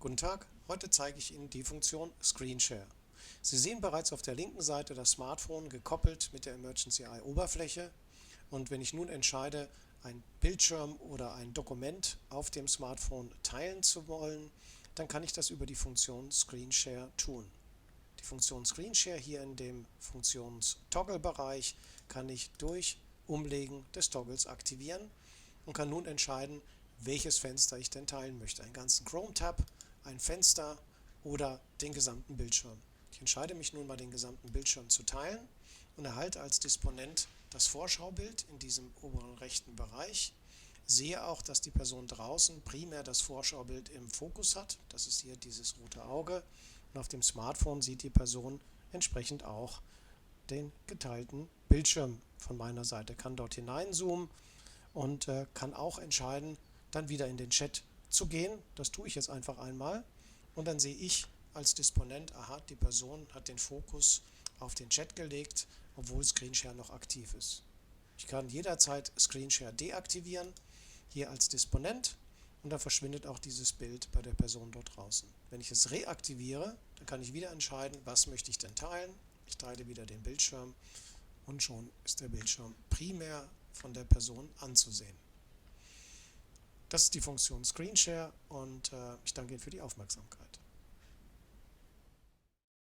Guten Tag, heute zeige ich Ihnen die Funktion Screen Share. Sie sehen bereits auf der linken Seite das Smartphone gekoppelt mit der Emergency Eye Oberfläche, und wenn ich nun entscheide, einen Bildschirm oder ein Dokument auf dem Smartphone teilen zu wollen, dann kann ich das über die Funktion Screen Share tun. Die Funktion Screen Share hier in dem Funktions-Toggle-Bereich kann ich durch Umlegen des Toggles aktivieren und kann nun entscheiden, welches Fenster ich denn teilen möchte. Einen ganzen Chrome-Tab, ein Fenster oder den gesamten Bildschirm. Ich entscheide mich nun mal, den gesamten Bildschirm zu teilen und erhalte als Disponent das Vorschaubild in diesem oberen rechten Bereich. Sehe auch, dass die Person draußen primär das Vorschaubild im Fokus hat. Das ist hier dieses rote Auge. Und auf dem Smartphone sieht die Person entsprechend auch den geteilten Bildschirm von meiner Seite. Kann dort hineinzoomen und kann auch entscheiden, dann wieder in den Chat zu gehen. Das tue ich jetzt einfach einmal. Und dann sehe ich als Disponent, aha, die Person hat den Fokus auf den Chat gelegt, obwohl Screenshare noch aktiv ist. Ich kann jederzeit Screenshare deaktivieren, hier als Disponent, und dann verschwindet auch dieses Bild bei der Person dort draußen. Wenn ich es reaktiviere, dann kann ich wieder entscheiden, was möchte ich denn teilen. Ich teile wieder den Bildschirm und schon ist der Bildschirm primär von der Person anzusehen. Das ist die Funktion Screen Share und ich danke Ihnen für die Aufmerksamkeit.